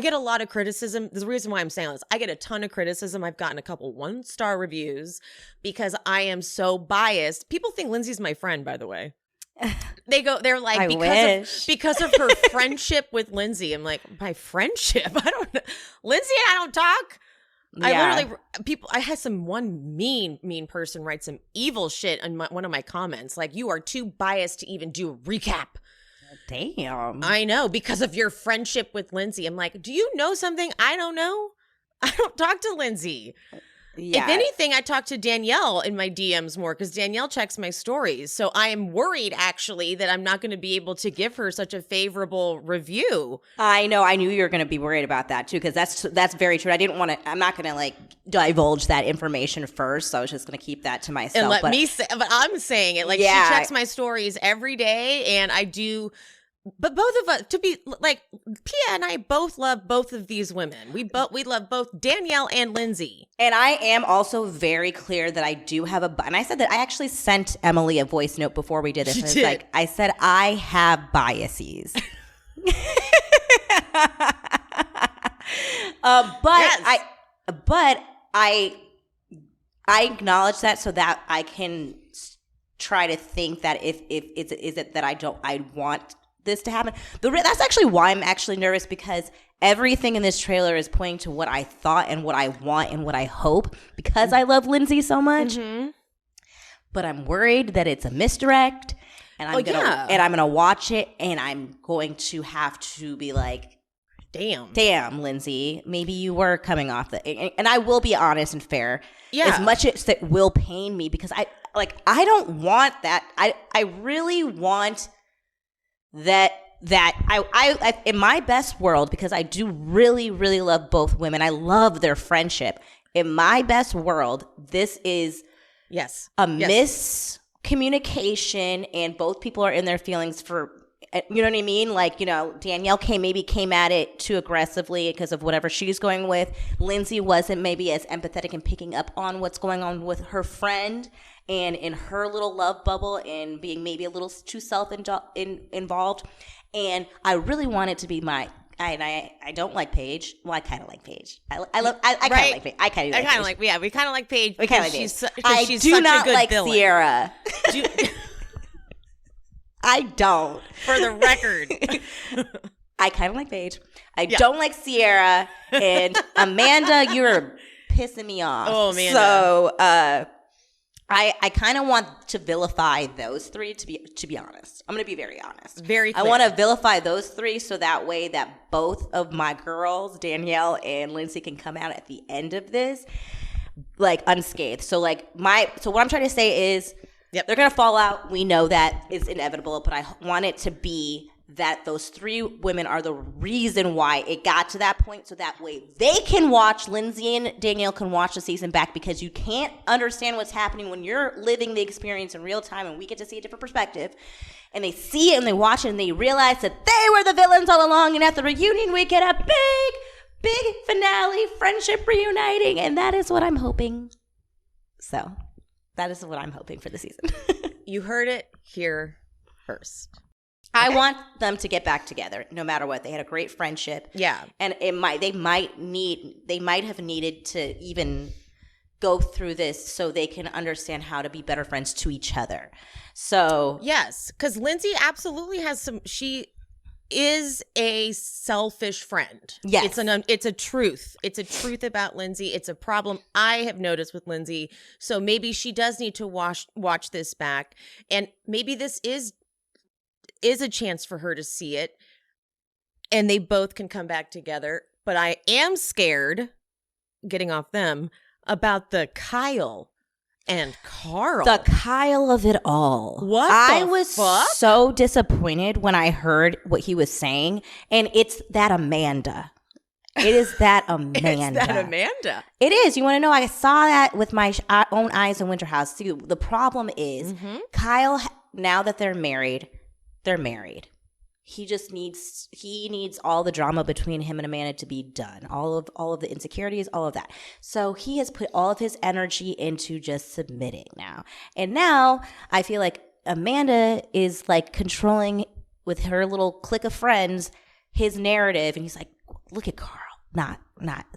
get a lot of criticism. The reason why I'm saying this, I get a ton of criticism. I've gotten a couple 1-star reviews because I am so biased. People think Lindsay's my friend, by the way. They're like, because of her friendship with Lindsay. I'm like, my friendship? I don't know. Lindsay and I don't talk. Yeah. I had one mean person write some evil shit in one of my comments. Like, you are too biased to even do a recap.
Damn.
I know, because of your friendship with Lindsay. I'm like, do you know something I don't know? I don't talk to Lindsay. Yeah. If anything, I talk to Danielle in my DMs more because Danielle checks my stories. So I am worried, actually, that I'm not going to be able to give her such a favorable review.
I know. I knew you were going to be worried about that, too, because that's very true. I'm not going to, divulge that information first. So I was just going to keep that to myself.
And but I'm saying it. She checks my stories every day, and I do. But both of us, Pia and I both love both of these women. We love both Danielle and Lindsay.
And I am also very clear that I do have and I said that I actually sent Emily a voice note before we did this. I said, I have biases. But I acknowledge that so that I can try to think that if is it that I want this to happen. That's actually why I'm actually nervous, because everything in this trailer is pointing to what I thought and what I want and what I hope, because I love Lindsay so much. Mm-hmm. But I'm worried that it's a misdirect, and I'm gonna watch it, and I'm going to have to be like,
Damn,
Lindsay. Maybe you were coming off and I will be honest and fair.
Yeah.
As much as it will pain me because I don't want that. I really want that I in my best world, because I do really, really love both women. I love their friendship. In my best world, this is miscommunication, and both people are in their feelings for, you know what I mean? Like, you know, Danielle came at it too aggressively because of whatever she's going with. Lindsay wasn't maybe as empathetic and picking up on what's going on with her friend and in her little love bubble and being maybe a little too involved. And I really want it to be I don't like Paige. Well, I kind of like Paige. I kind of like Paige. I kind of like Paige.
We kind of like Paige.
We kind of like Paige.
She's
do
such
not
a good
like
villain.
Ciara. I don't.
For the record.
I kind of like Paige. I don't like Ciara. And Amanda, you're pissing me off.
Oh, Amanda.
So I kind of want to vilify those three, to be honest. I'm going to be very honest.
Very clear.
I want to vilify those three so that way that both of my girls, Danielle and Lindsay, can come out at the end of this like unscathed. So what I'm trying to say is they're going to fall out. We know that it's inevitable, but I want it to be that those three women are the reason why it got to that point, so that way they can watch, Lindsay and Danielle can watch the season back, because you can't understand what's happening when you're living the experience in real time, and we get to see a different perspective, and they see it and they watch it and they realize that they were the villains all along, and at the reunion we get a big finale, friendship reuniting, and that is what I'm hoping. So that is what I'm hoping for the season.
You heard it here first.
I want them to get back together, no matter what. They had a great friendship. Yeah. And they might have needed to even go through this so they can understand how to be better friends to each other. So
yes, because Lindsay absolutely has she is a selfish friend.
Yes.
It's a truth. It's a truth about Lindsay. It's a problem I have noticed with Lindsay. So maybe she does need to watch this back. And maybe this is a chance for her to see it, and they both can come back together. But I am scared, getting off them, about the Kyle and Carl.
The Kyle of it all.
What
I
the
was
fuck?
so disappointed when I heard what he was saying, and it's that Amanda. It is that Amanda.
It's that Amanda.
It is. You want to know? I saw that with my own eyes in Winter House too. The problem is Kyle, now that they're married, He needs all the drama between him and Amanda to be done. All of the insecurities, all of that. So he has put all of his energy into just submitting now. And now I feel like Amanda is like controlling with her little clique of friends his narrative, and he's like, look at Carl.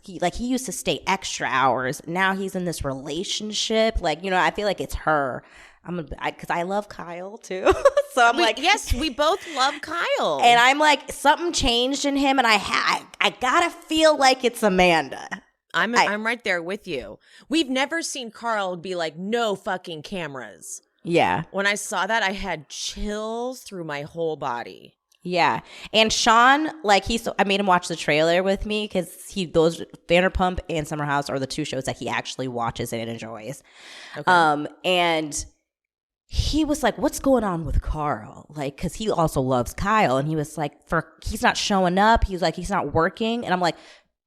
He used to stay extra hours. Now he's in this relationship. Like, you know, I feel like it's her. Because I love Kyle too. So I'm
yes, we both love Kyle.
And I'm like, something changed in him, and I gotta feel like it's Amanda.
I'm right there with you. We've never seen Carl be like, no fucking cameras. Yeah. When I saw that, I had chills through my whole body.
Yeah. And Sean, I made him watch the trailer with me because those Vanderpump and Summer House are the two shows that he actually watches and enjoys. Okay. And he was like, what's going on with Carl? Like, because he also loves Kyle. And he was like, he's not showing up. He was like, he's not working. And I'm like,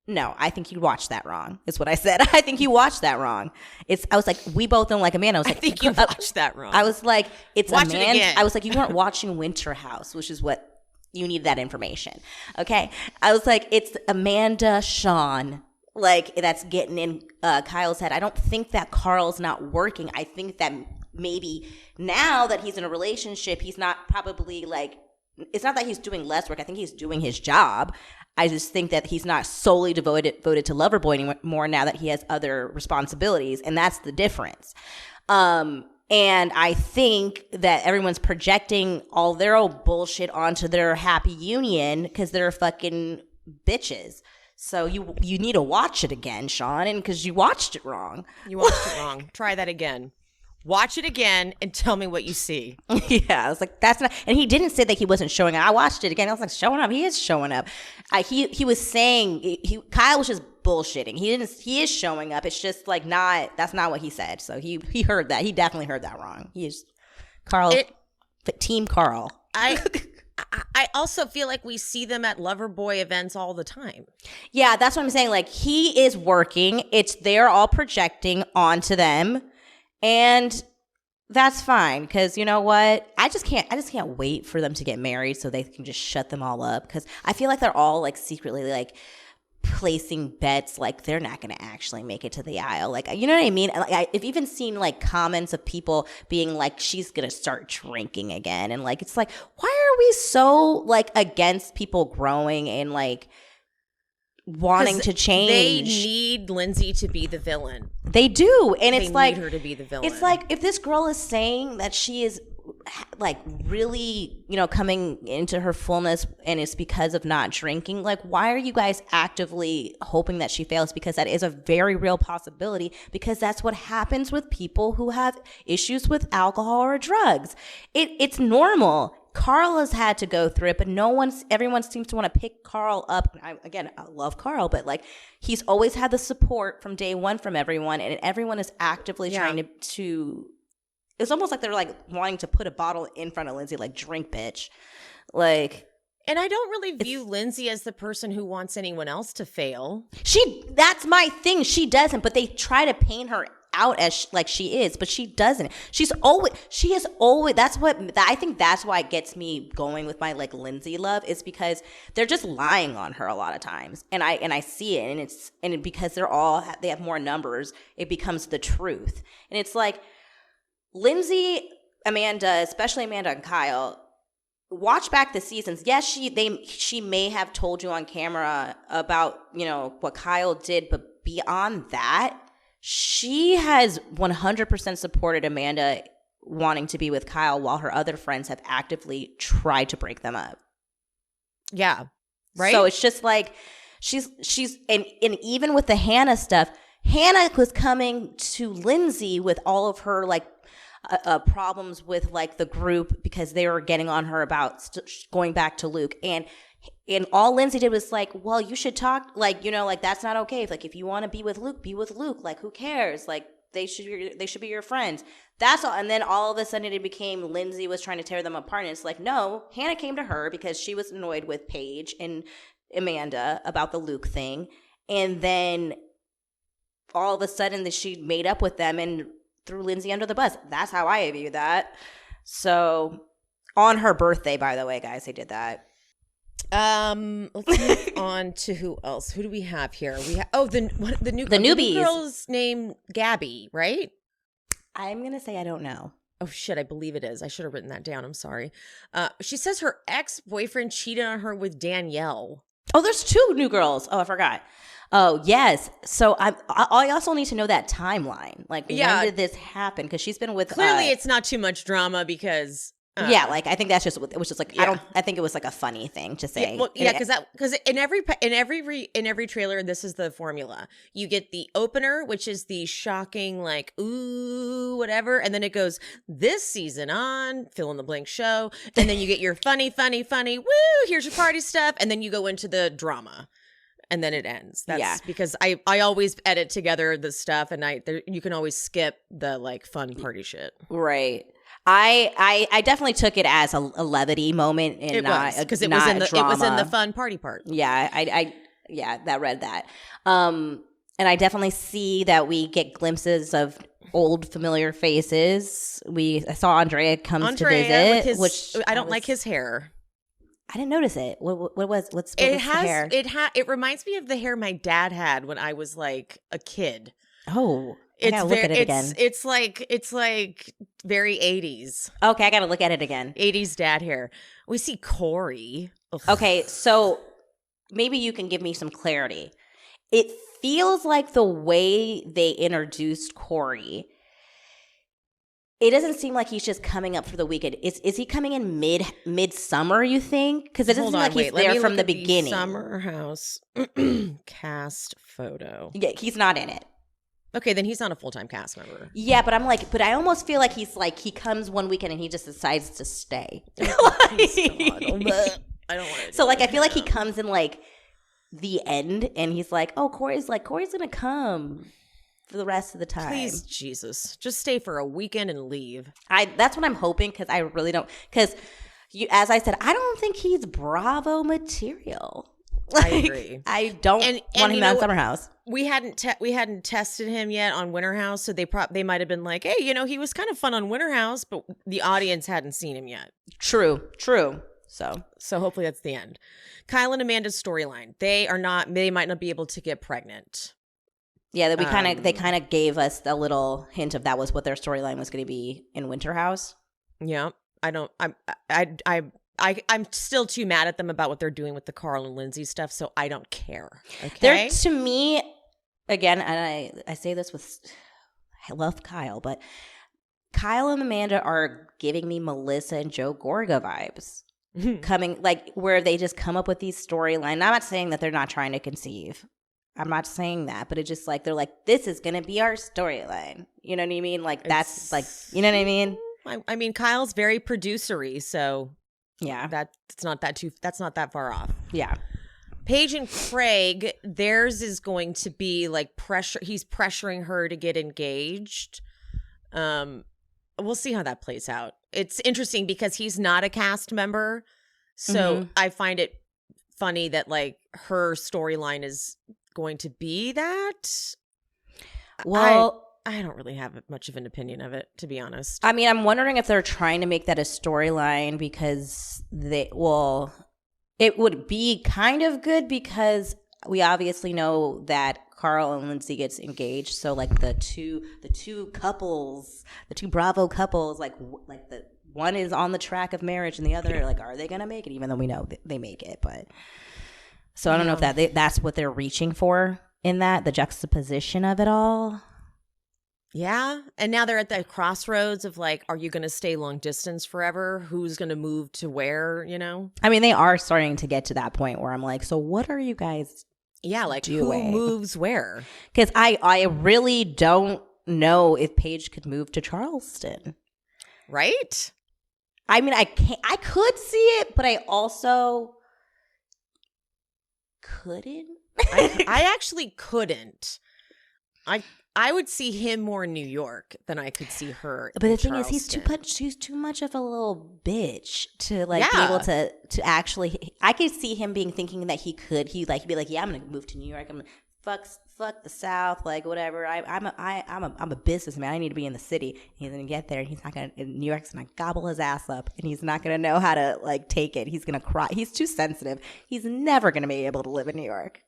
no, I think you watched that wrong, is what I said. I think you watched that wrong. I was like, we both don't like Amanda. I
think you watched that wrong.
I was like, it's
Watch
Amanda.
It again.
I was like, you weren't watching Winter House, which is what you need that information. Okay. I was like, it's Amanda, Sean, that's getting in Kyle's head. I don't think that Carl's not working. I think that maybe now that he's in a relationship, he's not probably it's not that he's doing less work. I think he's doing his job. I just think that he's not solely devoted to Loverboy anymore now that he has other responsibilities, and that's the difference. And I think that everyone's projecting all their old bullshit onto their happy union because they're fucking bitches. So you need to watch it again, Sean, and because you watched it wrong.
You watched it wrong. Try that again. Watch it again and tell me what you see.
Yeah, I was like, that's not. And he didn't say that he wasn't showing up. I watched it again. I was like, showing up. He is showing up. He was saying Kyle was just bullshitting. He is showing up. It's just like not. That's not what he said. So he heard that. He definitely heard that wrong. He is Carl. Team Carl.
I also feel like we see them at Loverboy events all the time.
Yeah, that's what I'm saying. Like, he is working. They're all projecting onto them. And that's fine, because you know what? I just can't wait for them to get married so they can just shut them all up, because I feel like they're all like secretly like placing bets like they're not going to actually make it to the aisle. Like, you know what I mean? Like, I've even seen like comments of people being like, she's going to start drinking again. And like, it's like, why are we so like against people growing and like wanting to change?
They need Lindsay to be the villain.
They do. And it's like,
need her to be the villain.
It's like, if this girl is saying that she is like really, you know, coming into her fullness and it's because of not drinking, like, why are you guys actively hoping that she fails? Because that is a very real possibility, because that's what happens with people who have issues with alcohol or drugs. It's normal. Carl has had to go through it, but everyone seems to want to pick Carl up. I love Carl, but like, he's always had the support from day one from everyone, and everyone is actively trying to it's almost like they're like wanting to put a bottle in front of Lindsay, like, drink, bitch. Like,
and I don't really view Lindsay as the person who wants anyone else to fail.
That's my thing. She doesn't, but they try to paint her out as like she is, but she doesn't. She has always, I think that's why it gets me going with my like Lindsay love, is because they're just lying on her a lot of times. And I see it, and because they have more numbers, it becomes the truth. And it's like, Lindsay, Amanda, especially Amanda and Kyle, watch back the seasons. Yes, she may have told you on camera about, you know, what Kyle did, but beyond that, she has 100% supported Amanda wanting to be with Kyle, while her other friends have actively tried to break them up.
Yeah. Right.
So it's just like she's and even with the Hannah stuff, Hannah was coming to Lindsay with all of her like problems with like the group, because they were getting on her about going back to Luke, and all Lindsay did was like, well, you should talk, like, you know, like, that's not okay. If you want to be with Luke, like, who cares? Like, they should be your friends. That's all. And then all of a sudden it became Lindsay was trying to tear them apart, and it's like, no, Hannah came to her because she was annoyed with Paige and Amanda about the Luke thing, and then all of a sudden she made up with them and threw Lindsay under the bus. That's how I view that. So, on her birthday, by the way, guys, they did that.
Let's move on to who else? Who do we have here? The newbies. The new girl's name Gabby, right?
I'm gonna say I don't know.
Oh shit, I believe it is. I should have written that down. I'm sorry. She says her ex-boyfriend cheated on her with Danielle.
Oh, there's two new girls. Oh, I forgot. Oh, yes. So I also need to know that timeline. Like, when did this happen? Because she's been with...
Clearly, it's not too much drama because...
like, I think that's just... It was just like... Yeah. I think it was like a funny thing to say.
Because in every trailer, this is the formula. You get the opener, which is the shocking, like, ooh, whatever. And then it goes, this season on, fill in the blank show. And then you get your funny, woo, here's your party stuff. And then you go into the drama. And then it ends. That's because I always edit together the stuff, and you can always skip the like fun party shit.
Right. I definitely took it as a levity moment, and
it was because it was in the fun party part.
Yeah, I that read that. And I definitely see that we get glimpses of old familiar faces. I saw Andrea comes to visit, which
I don't like his hair.
I didn't notice it. What's the hair?
It reminds me of the hair my dad had when I was like a kid.
Oh, I gotta look at it again.
It's like very 80s.
Okay, I gotta look at it again.
80s dad hair. We see Corey. Ugh.
Okay, so maybe you can give me some clarity. It feels like the way they introduced Corey, it doesn't seem like he's just coming up for the weekend. Is he coming in mid-summer, you think? Because it doesn't seem like he's there from the beginning.
Summer House cast photo.
Yeah, he's not in it.
Okay, then he's not a full-time cast member.
Yeah, but I'm like, but I almost feel like he's like, he comes one weekend and he just decides to stay.
I don't want to.
So like, I feel like he comes in like the end and he's like, oh, Corey's gonna come for the rest of the time.
Please, Jesus, just stay for a weekend and leave.
That's what I'm hoping, because I really don't, because as I said, I don't think he's Bravo material.
I agree.
I don't want him on Summer House.
We hadn't tested him yet on Winter House, so they might have been like, hey, he was kind of fun on Winter House, but the audience hadn't seen him yet.
True. So
hopefully that's the end. Kyle and Amanda's storyline. They might not be able to get pregnant.
Yeah, they kind of gave us a little hint of that was what their storyline was going to be in Winter House.
Yeah, I'm still too mad at them about what they're doing with the Carl and Lindsay stuff, so I don't care. Okay?
They're, to me, again, and I say this with, I love Kyle, but Kyle and Amanda are giving me Melissa and Joe Gorga vibes. Coming, like, where they just come up with these storylines. I'm not saying that they're not trying to conceive. I'm not saying that, but it's just like, they're like, this is going to be our storyline. You know what I mean? Like, that's like, you know what I mean?
I mean, Kyle's very producery, so
yeah,
that's not that far off.
Yeah.
Paige and Craig, theirs is going to be like pressure. He's pressuring her to get engaged. We'll see how that plays out. It's interesting because he's not a cast member, so I find it funny that like her storyline is going to be that.
Well,
I don't really have much of an opinion of it, to be honest.
I mean, I'm wondering if they're trying to make that a storyline because it would be kind of good because we obviously know that Carl and Lindsay gets engaged. So like the two couples, the two Bravo couples, like the one is on the track of marriage and the other, like, are they going to make it? Even though we know they make it, but so I don't know if that's what they're reaching for in that, the juxtaposition of it all.
Yeah. And now they're at the crossroads of like, are you going to stay long distance forever? Who's going to move to where, I
mean, they are starting to get to that point where I'm like, so what are you guys
doing? Who moves where?
Because I really don't know if Paige could move to Charleston.
Right?
I mean, I could see it, but I also couldn't.
I actually couldn't. I would see him more in New York than I could see her.
But the thing is, he's too much of a little bitch to like be able to actually. I could see him thinking that he'd be like, yeah, I'm gonna move to New York. I'm gonna fuck the South, like whatever. I'm a businessman. I need to be in the city. He's gonna get there. He's not gonna. New York's gonna gobble his ass up, and he's not gonna know how to like take it. He's gonna cry. He's too sensitive. He's never gonna be able to live in New York.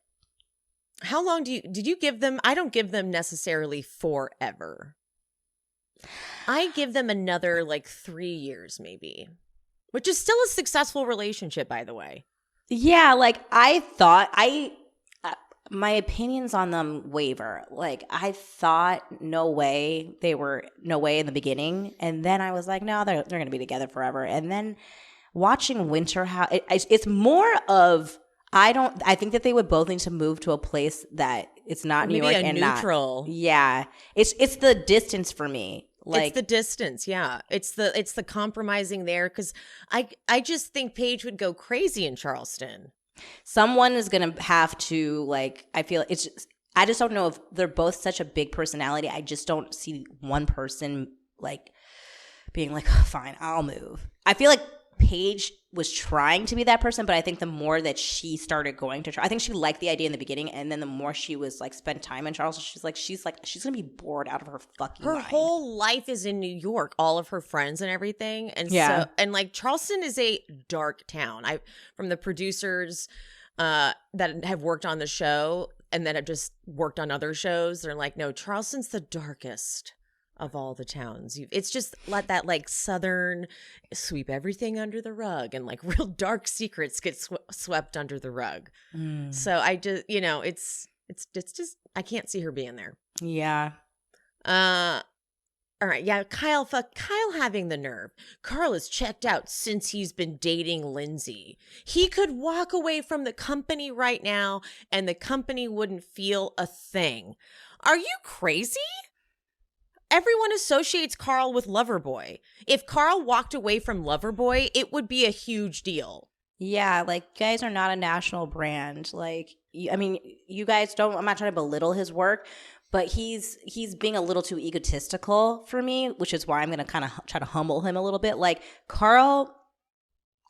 How long did you give them? I don't give them necessarily forever. I give them another like 3 years maybe, which is still a successful relationship, by the way.
Yeah, like I thought my opinions on them waver. Like I thought no way in the beginning, and then I was like, no, they're going to be together forever. And then watching Winter House, it's more of I think that they would both need to move to a place that it's not New York and neutral. Yeah, it's the distance for me. Like
it's the distance. Yeah, it's the compromising there because I just think Paige would go crazy in Charleston.
Someone is gonna have to like. I feel I just don't know if they're both such a big personality. I just don't see one person like being like, oh, fine, I'll move. I feel like Paige was trying to be that person, but I think the more that she started going to I think she liked the idea in the beginning, and then the more she was like spent time in Charleston, she's gonna be bored out of her fucking mind.
Her whole life is in New York, all of her friends and everything, and so like Charleston is a dark town. From the producers that have worked on the show and that have just worked on other shows, they're like, no, Charleston's the darkest of all the towns. It's just let that like Southern sweep everything under the rug, and like real dark secrets get swept under the rug. So I just, it's just I can't see her being there.
Yeah.
All right. Yeah. Kyle having the nerve. Carl is checked out since he's been dating Lindsay. He could walk away from the company right now and the company wouldn't feel a thing. Are you crazy? Everyone associates Carl with Loverboy. If Carl walked away from Loverboy, it would be a huge deal.
Yeah, like, you guys are not a national brand. Like, I mean, you guys don't, I'm not trying to belittle his work, but he's being a little too egotistical for me, which is why I'm going to kind of try to humble him a little bit. Like, Carl,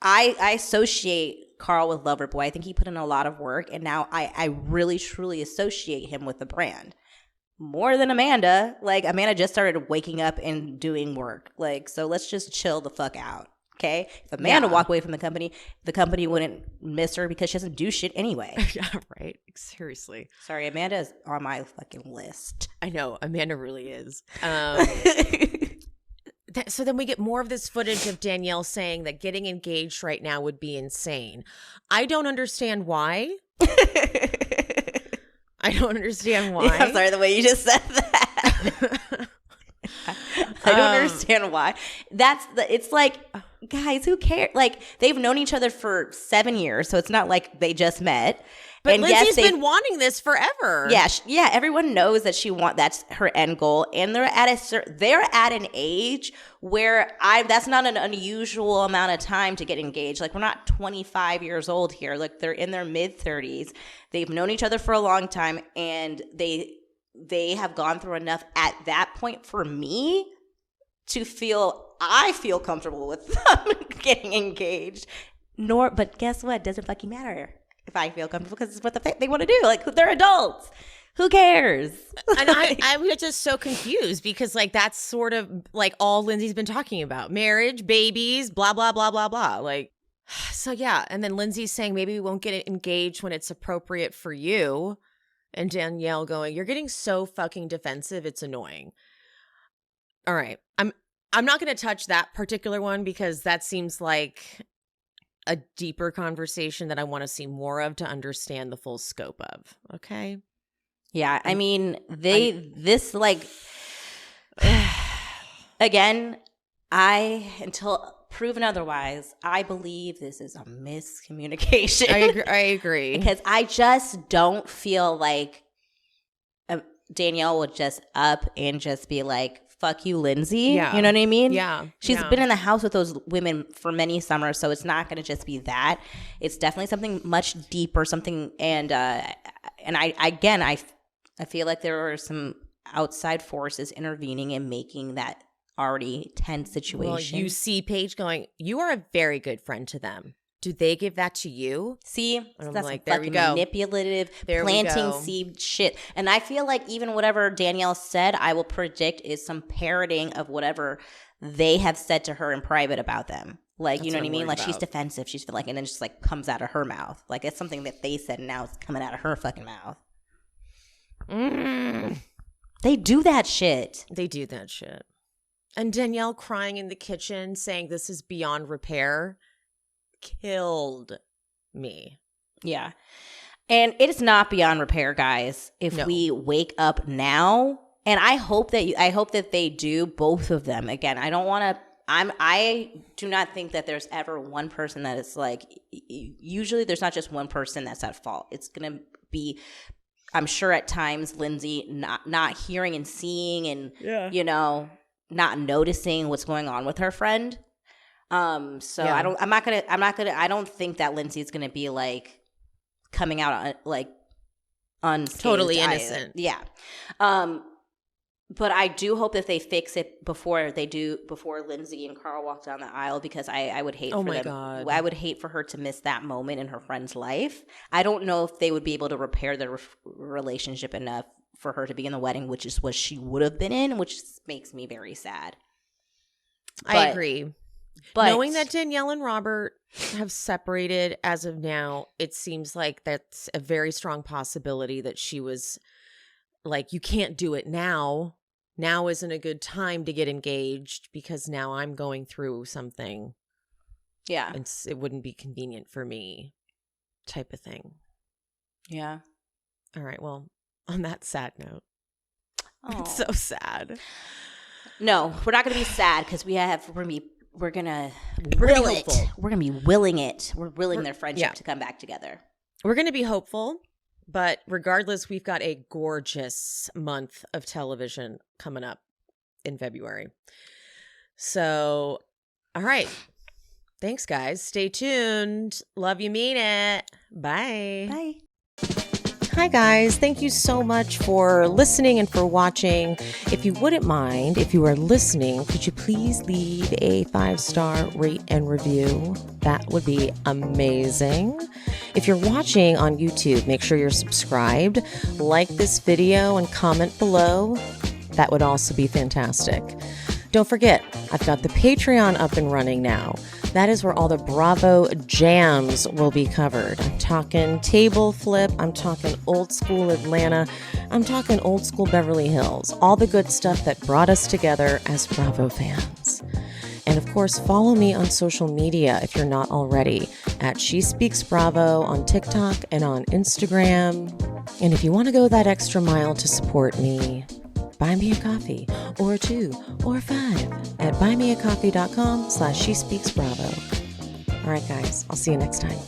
I associate Carl with Loverboy. I think he put in a lot of work, and now I really, truly associate him with the brand. More than Amanda. Like, Amanda just started waking up and doing work. Like, so let's just chill the fuck out. Okay? If Amanda walked away from the company wouldn't miss her because she doesn't do shit anyway.
Yeah, right. Seriously.
Sorry, Amanda is on my fucking list.
I know. Amanda really is. So then we get more of this footage of Danielle saying that getting engaged right now would be insane. I don't understand why. I don't understand why.
Yeah, I'm sorry, the way you just said that. I don't understand why. It's like, guys, who cares? Like, they've known each other for 7 years, so it's not like they just met.
But
and
Lindsay's been wanting this forever.
Yeah, everyone knows that that's her end goal, and they're at an age where that's not an unusual amount of time to get engaged. Like, we're not 25 years old here. Like, they're in their mid-30s. They've known each other for a long time, and they have gone through enough at that point for me to I feel comfortable with them getting engaged. But guess what? Doesn't fucking matter if I feel comfortable, because it's what they want to do. Like, they're adults. Who cares?
And I was just so confused because, like, that's sort of like all Lindsay's been talking about. Marriage, babies, blah, blah, blah, blah, blah. Like, so yeah. And then Lindsay's saying maybe we won't get engaged when it's appropriate for you. And Danielle going, you're getting so fucking defensive. It's annoying. All right. I'm not going to touch that particular one because that seems like a deeper conversation that I want to see more of to understand the full scope of. Okay.
Yeah. I mean, again, until proven otherwise, I believe this is a miscommunication.
I agree.
Because I just don't feel like Danielle would just up and just be like, fuck you, Lindsay.
Yeah.
You know what I mean?
Yeah.
She's been in the house with those women for many summers, so it's not going to just be that. It's definitely something much deeper, something, and I feel like there are some outside forces intervening and making that already tense situation.
Well, you see Paige going, you are a very good friend to them. Do they give that to you?
See, that's
like,
there fucking manipulative, planting seed shit. And I feel like even whatever Danielle said, I will predict is some parroting of whatever they have said to her in private about them. Like, that's, you know what I mean? Like, she's defensive. She's like, and then just like comes out of her mouth. Like, it's something that they said and now it's coming out of her fucking mouth. They do that shit.
And Danielle crying in the kitchen saying this is beyond repair killed me.
Yeah. And it is not beyond repair, guys. If we wake up now, and I hope that they do, both of them. Again, I do not think that there's ever one person that is like, usually there's not just one person that's at fault. It's going to be, I'm sure at times, Lindsay not hearing and seeing and, you know, not noticing what's going on with her friend. I don't think that Lindsay's going to be like coming out like unscathed,
totally innocent.
Yeah. But I do hope that they fix it before Lindsay and Carl walk down the aisle, because I would hate I would hate for her to miss that moment in her friend's life. I don't know if they would be able to repair their relationship enough for her to be in the wedding, which is what she would have been in, which makes me very sad.
I agree. But knowing that Danielle and Robert have separated as of now, it seems like that's a very strong possibility that she was like, you can't do it now. Now isn't a good time to get engaged because now I'm going through something.
Yeah.
It wouldn't be convenient for me type of thing.
Yeah.
All right. Well, on that sad note, it's so sad.
No, we're not going to be sad because we're gonna will it. We're gonna be willing it. We're willing their friendship to come back together.
We're gonna be hopeful. But regardless, we've got a gorgeous month of television coming up in February. So, all right. Thanks, guys. Stay tuned. Love you, mean it. Bye.
Bye.
Hi, guys. Thank you so much for listening and for watching. If you wouldn't mind, if you are listening, could you please leave a 5-star rate and review? That would be amazing. If you're watching on YouTube, make sure you're subscribed, like this video, and comment below. That would also be fantastic. Don't forget, I've got the Patreon up and running now. That is where all the Bravo jams will be covered. I'm talking table flip. I'm talking old school Atlanta. I'm talking old school Beverly Hills. All the good stuff that brought us together as Bravo fans. And of course, follow me on social media if you're not already at She Speaks Bravo on TikTok and on Instagram. And if you want to go that extra mile to support me, buy me a coffee, or 2, or 5 at buymeacoffee.com/SheSpeaksBravo. All right, guys, I'll see you next time.